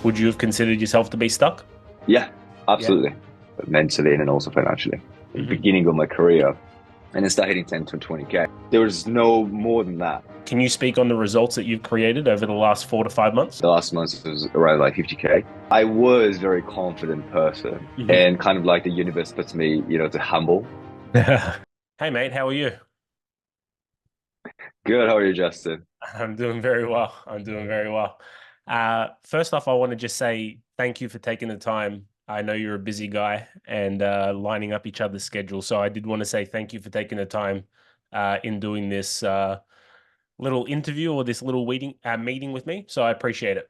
would you have considered yourself to be stuck? Yeah, Yeah. absolutely. Mentally and then also financially. At the Hmm. beginning of my career, and then start hitting 10 to 20K. There was no more than that. Can you speak on the results that you've created over the last 4 to 5 months? The last month was around like 50K. I was a very confident person, Hmm. and kind of like the universe puts me, to humble. Hey, mate, how are you? Good, how are you, Justin? I'm doing very well. I'm doing very well. First off, I want to just say thank you for taking the time. I know you're a busy guy and lining up each other's schedules. So I did want to say thank you for taking the time in doing this little interview or this little meeting with me. So I appreciate it.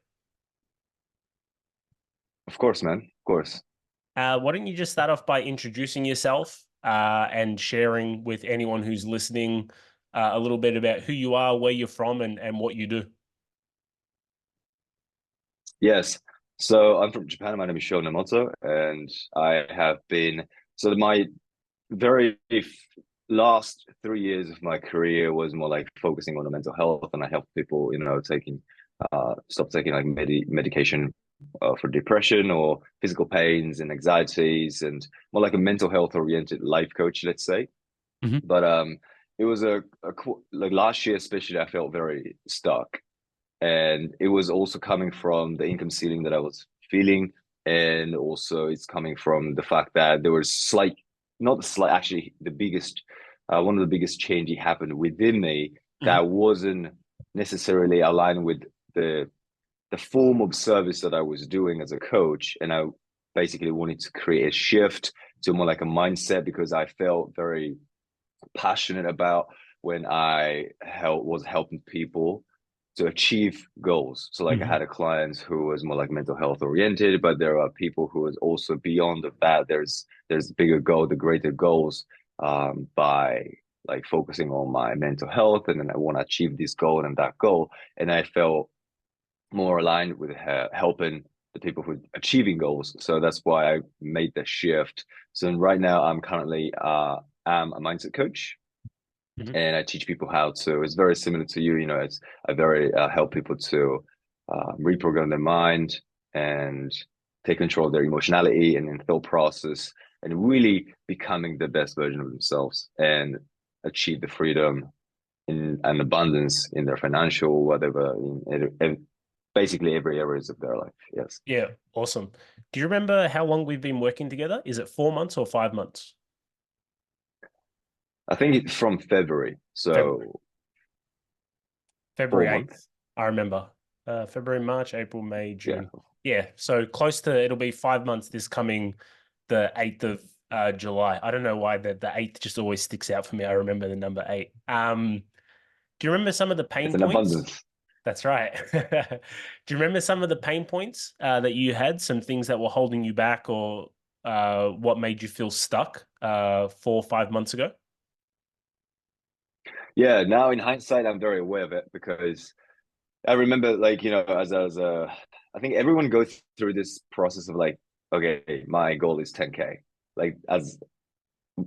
Of course, man. Of course. Why don't you just start off by introducing yourself and sharing with anyone who's listening a little bit about who you are, where you're from, and what you do. Yes. So I'm from Japan. My name is Sho Nemoto, and I have been my very last 3 years of my career was more like focusing on the mental health, and I help people, taking stop taking like medication for depression or physical pains and anxieties, and more like a mental health oriented life coach, let's say. Hmm. But it was like last year especially, I felt very stuck, and it was also coming from the income ceiling that I was feeling, and also it's coming from the fact that there was not slight, actually the biggest, one of the biggest changes happened within me Hmm. that wasn't necessarily aligned with the the form of service that I was doing as a coach, and I basically wanted to create a shift to more like a mindset because I felt very passionate about when I was helping people to achieve goals. So like I Hmm. had a client who was more like mental health oriented, but there are people who is also beyond of that. There's bigger goal, the greater goals, by like focusing on my mental health, and then I want to achieve this goal and that goal. And I felt more aligned with helping the people who are achieving goals. So that's why I made the shift. So right now I'm currently am a mindset coach, Hmm. and I teach people how to. It's very similar to you. It's I very help people to reprogram their mind and take control of their emotionality and then thought process, and really becoming the best version of themselves and achieve the freedom in and abundance in their financial whatever in basically every areas of their life. Yes, Yeah, awesome. Do you remember how long we've been working together? Is it 4 months or 5 months? I think it's from February, February. so February 4 months. 8th. I remember. February, March, April, May, Yeah, June. Yeah, so close to it'll be 5 months this coming the 8th of July. I don't know why the 8th just always sticks out for me. I remember the number 8. Do you remember some of the it's pain an points? abundance. That's right. Do you remember some of the pain points that you had, some things that were holding you back or what made you feel stuck 4 or 5 months ago? Yeah, now in hindsight, I'm very aware of it because I remember, like, as I was, I think everyone goes through this process of like, okay, my goal is 10K. Like, as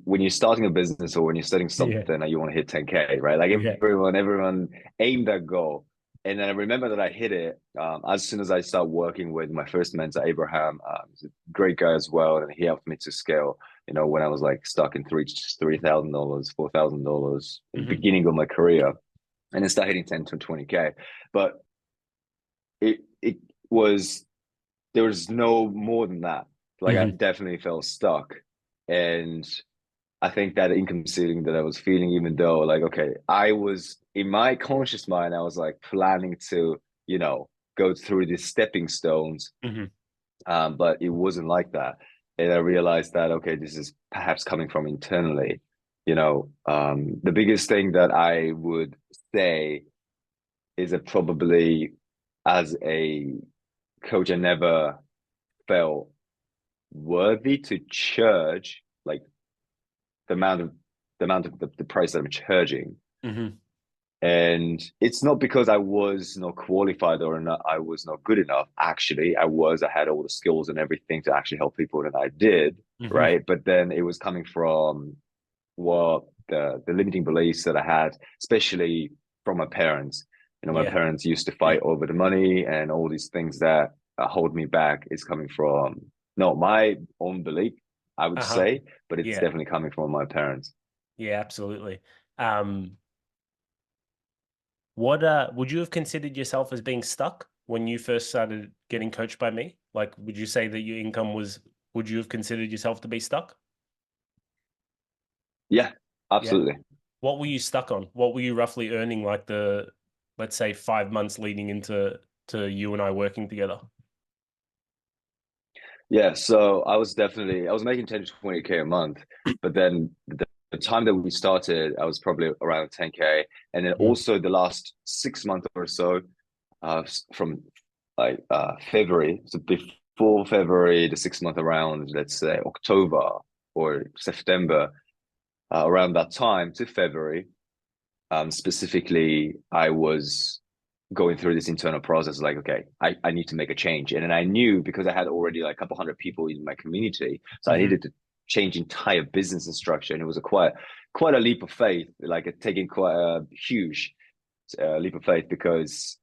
when you're starting a business or when you're studying Yeah. something and you want to hit 10K, right? Like, Yeah. everyone aimed that goal. And then I remember that I hit it as soon as I started working with my first mentor, Abraham. He's a great guy as well, and he helped me to scale. When I was like stuck in $3,000, $4,000 in the Hmm. beginning of my career, and then start hitting 10 to 20K. But it was there was no more than that. Like I Hmm. definitely felt stuck, and I think that income ceiling that I was feeling, even though like okay, I was in my conscious mind, I was like planning to go through these stepping stones, Hmm. but it wasn't like that. And I realized that okay, this is perhaps coming from internally. The biggest thing that I would say is that probably as a coach, I never felt worthy to charge like the amount of the price that I'm charging. Hmm. And it's not because I was not qualified or not, I was not good enough. Actually, I had all the skills and everything to actually help people that I did, Hmm. right? But then it was coming from what the limiting beliefs that I had, especially from my parents. My Yeah. parents used to Yeah. fight over the money and all these things that hold me back is coming from not my own belief, I would Uh-huh. say, but it's Yeah. definitely coming from my parents. Yeah, absolutely. Um, what would you have considered yourself as being stuck when you first started getting coached by me? Like, would you say that your income was, would you have considered yourself to be stuck? Yeah, Yeah. absolutely. What were you stuck on? What were you roughly earning like the, let's say 5 months leading into you and I working together? Yeah, so I was making 10 to 20K a month, but then the time that we started, I was probably around 10K. And then Mm. also the last 6 months or so, from like February, so before February, the 6 month around, let's say October or September, around that time to February, specifically, I was going through this internal process like, okay, I need to make a change. And then I knew because I had already like a couple hundred people in my community, so I Hmm. needed to change entire business and structure. And it was a quite a leap of faith, like taking quite a huge leap of faith because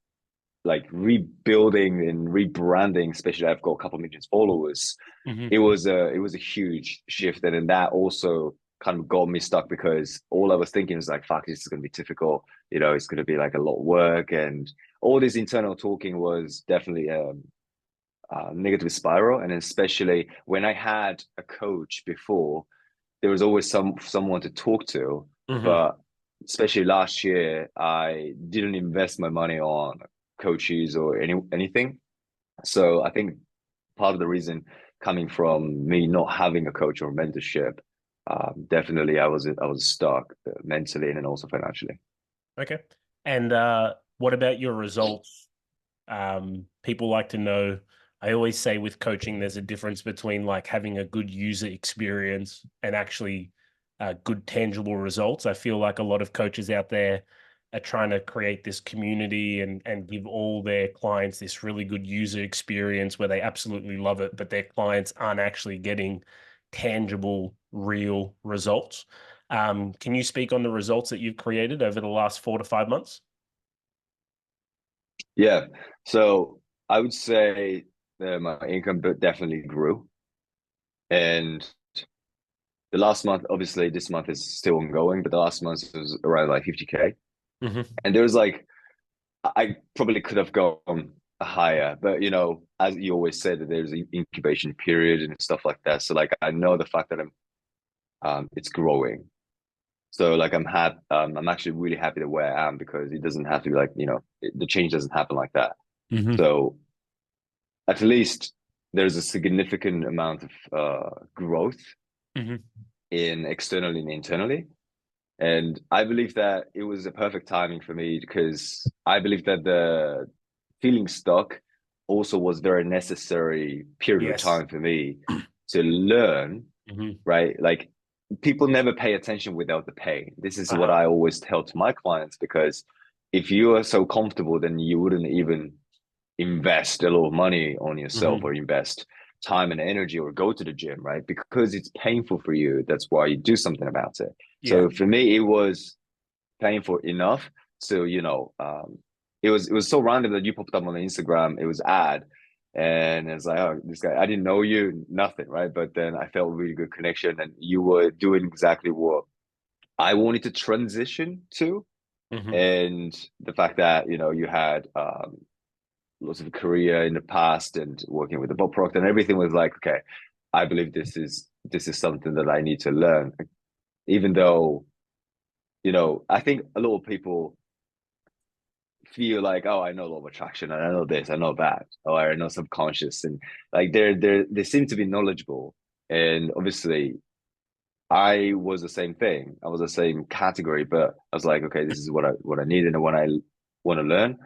like rebuilding and rebranding, especially I've got a couple million followers, Hmm. it was a huge shift, and then that also kind of got me stuck because all I was thinking was like, fuck, this is going to be difficult. It's going to be like a lot of work, and all this internal talking was definitely a negative spiral. And especially when I had a coach before, there was always someone to talk to, Hmm. but especially last year, I didn't invest my money on coaches or anything. So I think part of the reason coming from me not having a coach or mentorship, definitely I was stuck mentally and then also financially. Okay. And what about your results? People like to know. I always say with coaching, there's a difference between like having a good user experience and actually good tangible results. I feel like a lot of coaches out there are trying to create this community and give all their clients this really good user experience where they absolutely love it, but their clients aren't actually getting tangible, real results. Can you speak on the results that you've created over the last 4 to 5 months? Yeah. So I would say that my income definitely grew. And the last month, obviously, this month is still ongoing, but the last month was around like 50K. Hmm. And there was like, I probably could have gone higher, but as you always said, that there's an incubation period and stuff like that. So like, I know the fact that it's growing. So like, I'm actually really happy the way I am because it doesn't have to be like, the change doesn't happen like that. Hmm. So at least there's a significant amount of growth Hmm. in externally and internally. And I believe that it was a perfect timing for me because I believe that the feeling stuck also was very necessary period of Yes. time for me to learn, Hmm. right? Like people never pay attention without the pain. This is what Uh-huh. I always tell to my clients because if you are so comfortable, then you wouldn't even invest a lot of money on yourself Hmm. or invest time and energy or go to the gym, right? Because it's painful for you. That's why you do something about it. Yeah. So for me, it was painful enough. So, it was so random that you popped up on the Instagram. It was ad. And it's like, oh, this guy, I didn't know you, nothing, right? But then I felt a really good connection and you were doing exactly what I wanted to transition to. Hmm. And the fact that, you had lots of career in the past and working with the Bob Proctor and everything was like, okay, I believe this is something that I need to learn. Even though, I think a lot of people feel like, oh, I know law of attraction and I know this, I know that, or I know subconscious, and like they seem to be knowledgeable. And obviously I was the same thing. I was the same category, but I was like, okay, this is what I need and what I want to learn.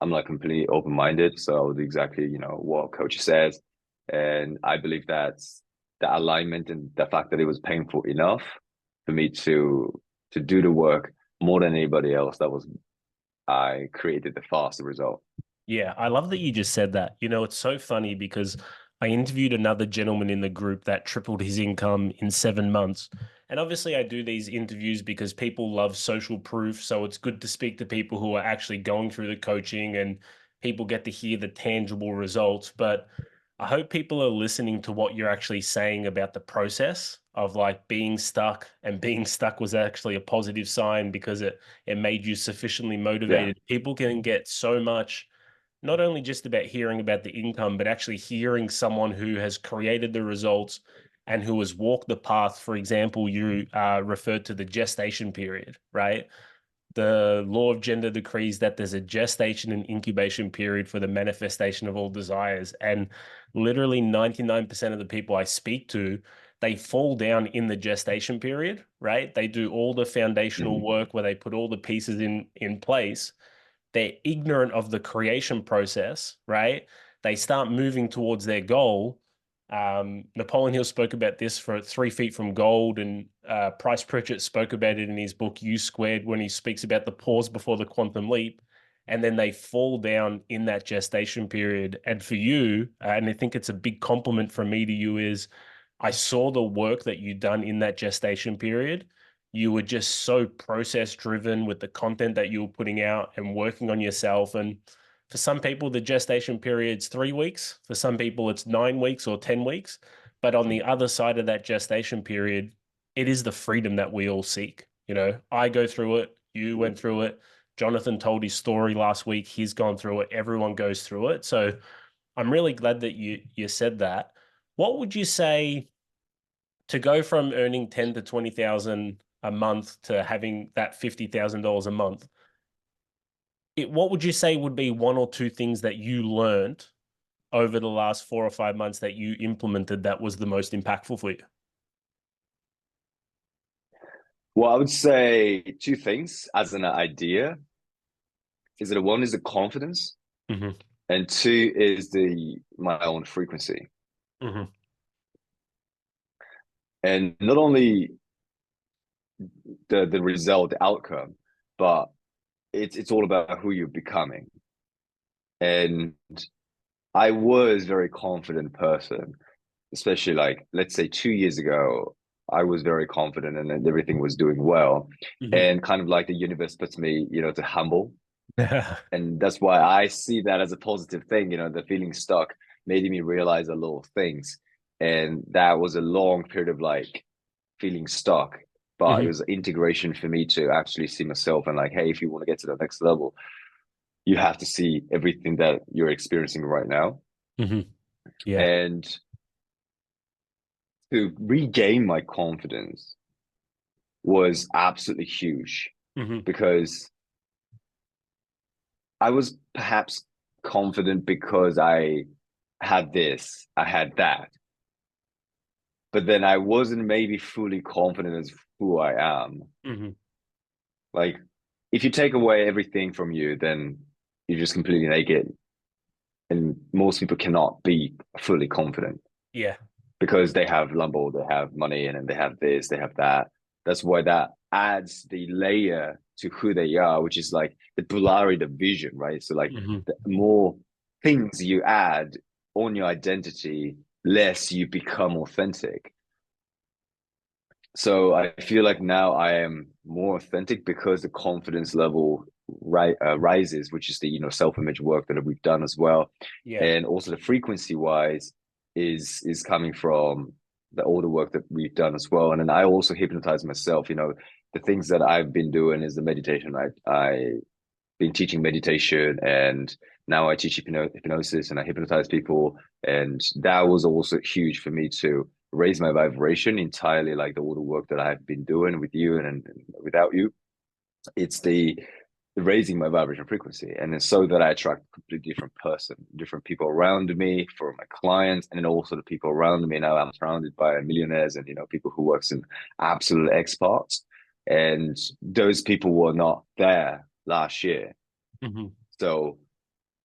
I'm like completely open minded. So I would do exactly, what coach says. And I believe that the alignment and the fact that it was painful enough for me to do the work more than anybody else, that was I created the faster result. Yeah, I love that you just said that. It's so funny because I interviewed another gentleman in the group that tripled his income in 7 months. And obviously, I do these interviews because people love social proof. So it's good to speak to people who are actually going through the coaching and people get to hear the tangible results. But I hope people are listening to what you're actually saying about the process of like being stuck, and being stuck was actually a positive sign because it made you sufficiently Yeah. motivated. People can get so much, not only just about hearing about the income, but actually hearing someone who has created the results and who has walked the path. For example, you referred to the gestation period, right? The law of gender decrees that there's a gestation and incubation period for the manifestation of all desires. And literally 99% of the people I speak to, they fall down in the gestation period, right? They do all the foundational Mhm. work where they put all the pieces in place. They're ignorant of the creation process, right? They start moving towards their goal. Napoleon Hill spoke about this for 3 Feet from Gold, and Price Pritchett spoke about it in his book U Squared when he speaks about the pause before the quantum leap. And then they fall down in that gestation period. And for you, and I think it's a big compliment from me to you, is I saw the work that you've done in that gestation period. You were just so process driven with the content that you were putting out and working on yourself. And for some people, the gestation period's 3 weeks. For some people, it's 9 weeks or 10 weeks. But on the other side of that gestation period, it is the freedom that we all seek. You know, I go through it. You went through it. Jonathan told his story last week. He's gone through it. Everyone goes through it. So I'm really glad that you said that. What would you say to go from earning 10 to 20,000 a month to having that $50,000 a month? What would you say would be one or two things that you learned over the last 4 or 5 months that you implemented that was the most impactful for you? Well, I would say two things as an idea is that one is the confidence, Hmm. and two is the my own frequency. Hmm. And not only the result, the outcome, but it's all about who you're becoming. And I was a very confident person, especially like let's say 2 years ago, I was very confident and everything was doing well. Hmm. And kind of like the universe puts me, to humble. And that's why I see that as a positive thing, the feeling stuck made me realize a lot of things. And that was a long period of like feeling stuck. But it Hmm. was integration for me to actually see myself and like, hey, if you want to get to the next level, you have to see everything that you're experiencing right now. Hmm. Yeah. And to regain my confidence was absolutely huge Hmm. because I was perhaps confident because I had this, I had that, but then I wasn't maybe fully confident as who I am. Hmm. Like, if you take away everything from you, then you're just completely naked. And most people cannot be fully confident Yeah. because they have Lambo, they have money, and then they have this, they have that. That's why that adds the layer to who they are, which is like the polarity, the vision, right? So like Hmm. the more things you add on your identity, less you become authentic. So I feel like now I am more authentic because the confidence level rises, which is the self-image work that we've done as well, Yeah. and also the frequency wise is coming from the older work that we've done as well. And then I also hypnotize myself. The things that I've been doing is the meditation. I been teaching meditation, and now I teach hypnosis and I hypnotize people. And that was also huge for me to raise my vibration entirely, like all the work that I've been doing with you and without you. It's the raising my vibration frequency, and then so that I attract a completely different person, different people around me for my clients, and then also the people around me. Now I'm surrounded by millionaires and people who works in absolute experts, and those people were not there last year. Hmm. So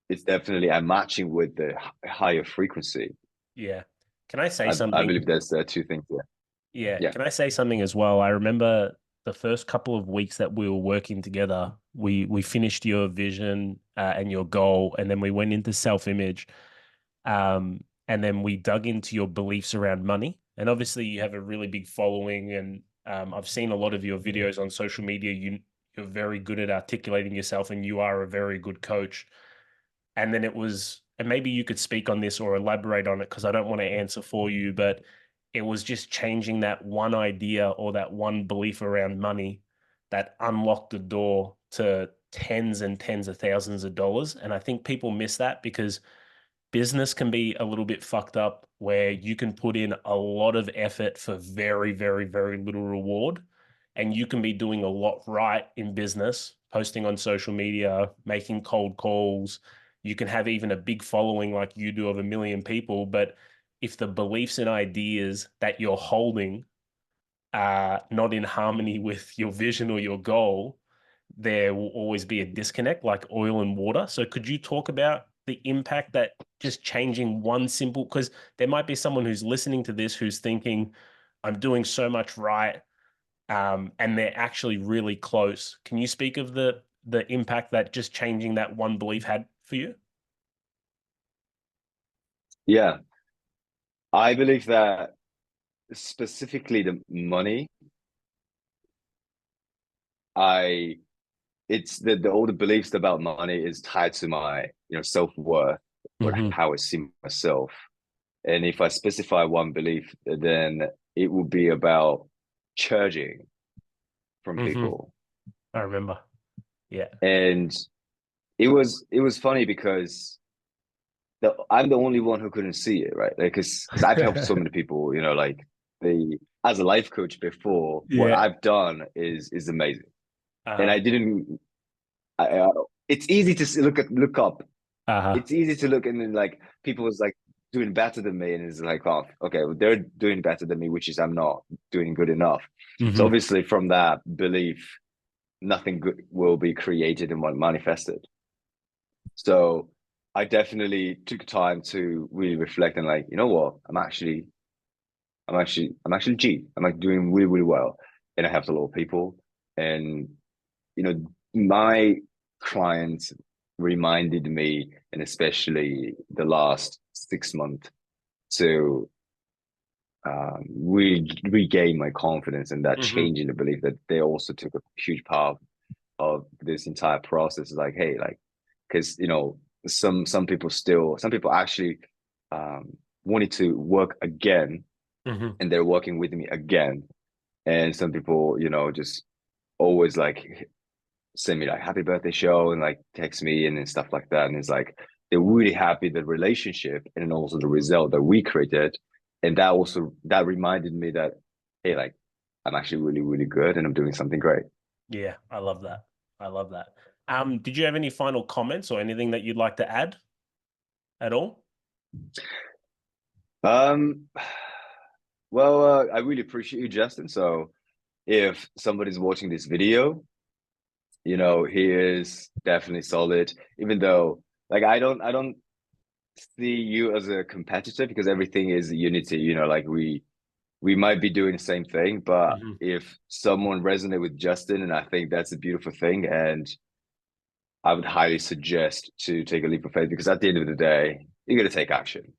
it's definitely I'm matching with the higher frequency. Yeah. Can I say I something? believe there's two things there. Yeah. Yeah. Can I say something as well? I remember the first couple of weeks that we were working together, we finished your vision and your goal, and then we went into self-image. And then we dug into your beliefs around money. And obviously, you have a really big following, and I've seen a lot of your videos on social media. You're very good at articulating yourself, and you are a very good coach. And then it was, and maybe you could speak on this or elaborate on it because I don't want to answer for you, but it was just changing that one idea or that one belief around money that unlocked the door to tens and tens of thousands of dollars. And I think people miss that because business can be a little bit fucked up where you can put in a lot of effort for very, very, very little reward. And you can be doing a lot right in business, posting on social media, making cold calls. You can have even a big following like you do of 1 million people. But if the beliefs and ideas that you're holding are not in harmony with your vision or your goal, there will always be a disconnect like oil and water. So could you talk about the impact that just changing one simple, because there might be someone who's listening to this who's thinking, I'm doing so much right, and they're actually really close. Can you speak of the impact that just changing that one belief had for you? Yeah, I believe that specifically the money, I it's the all the beliefs about money is tied to my self-worth or Hmm. how I see myself. And if I specify one belief, then it will be about charging from Hmm. people. I remember. Yeah. And it was funny because I'm the only one who couldn't see it, right? Like, because I've helped so many people, like the as a life coach before, what Yeah. I've done is amazing. And Uh-huh. I didn't. It's easy to look up. Uh-huh. It's easy to look and then like people was like doing better than me, and it's like, oh, okay, well, they're doing better than me, which is I'm not doing good enough. So Hmm. obviously, from that belief, nothing good will be created and manifested. So I definitely took time to really reflect and like, you know what, I'm actually G. I'm like doing really, really well, and I helped a lot of people, and my clients reminded me, and especially the last 6 months, to regain my confidence and that Hmm. change in the belief that they also took a huge part of this entire process. Like, hey, like, because some people actually wanted to work again, Hmm. and they're working with me again, and some people, just always like send me like happy birthday show and like text me and stuff like that. And it's like they're really happy the relationship and also the result that we created. And that reminded me that, hey, like I'm actually really, really good and I'm doing something great. Yeah, I love that. I love that. Did you have any final comments or anything that you'd like to add at all? Um well I really appreciate you, Justin. So if somebody's watching this video, he is definitely solid, even though like I don't see you as a competitor because everything is unity, like we might be doing the same thing, but Hmm. if someone resonate with Justin, and I think that's a beautiful thing, and I would highly suggest to take a leap of faith because at the end of the day, you got to take action.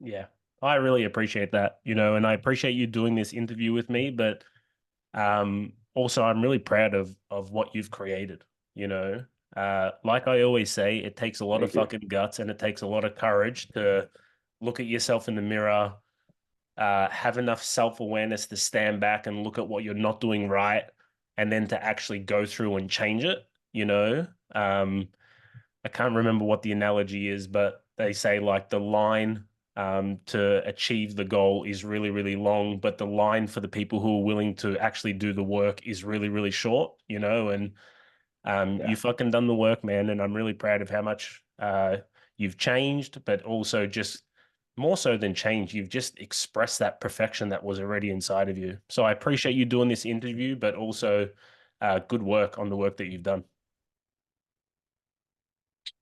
Yeah, I really appreciate that, and I appreciate you doing this interview with me, but also I'm really proud of what you've created, you know. Like I always say, it takes a lot of Thank you. fucking guts and it takes a lot of courage to look at yourself in the mirror, have enough self-awareness to stand back and look at what you're not doing right, and then to actually go through and change it, you know. Um, I can't remember what the analogy is, but they say like the line to achieve the goal is really, really long, but the line for the people who are willing to actually do the work is really, really short, and Yeah. you fucking done the work, man. And I'm really proud of how much you've changed, but also just more so than change, you've just expressed that perfection that was already inside of you. So I appreciate you doing this interview, but also good work on the work that you've done.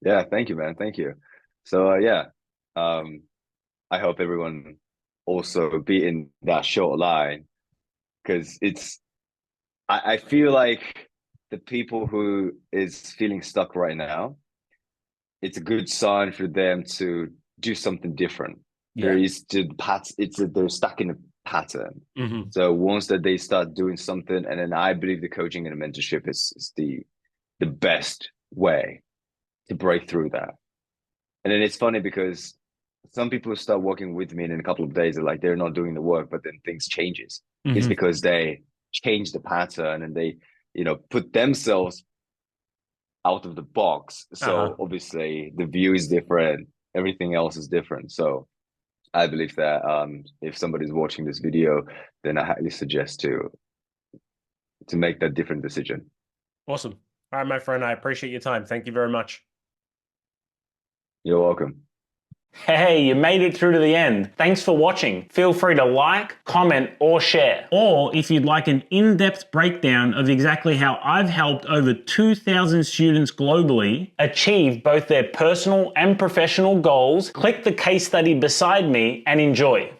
Yeah. Thank you, man. Thank you. So, yeah, um, I hope everyone also be in that short line because I feel like the people who is feeling stuck right now, it's a good sign for them to do something different. There Yeah. is the pat. They're stuck in a pattern. Hmm. So once that they start doing something, and then I believe the coaching and the mentorship is the best way to break through that. And then it's funny because some people start working with me and in a couple of days, they're not doing the work, but then things changes. It's because they change the pattern and they, put themselves out of the box. So obviously the view is different, everything else is different. So I believe that if somebody's watching this video, then I highly suggest to make that different decision. Awesome. All right, my friend, I appreciate your time. Thank you very much. You're welcome. Hey, you made it through to the end. Thanks for watching. Feel free to like, comment, or share. Or if you'd like an in-depth breakdown of exactly how I've helped over 2,000 students globally achieve both their personal and professional goals, click the case study beside me and enjoy.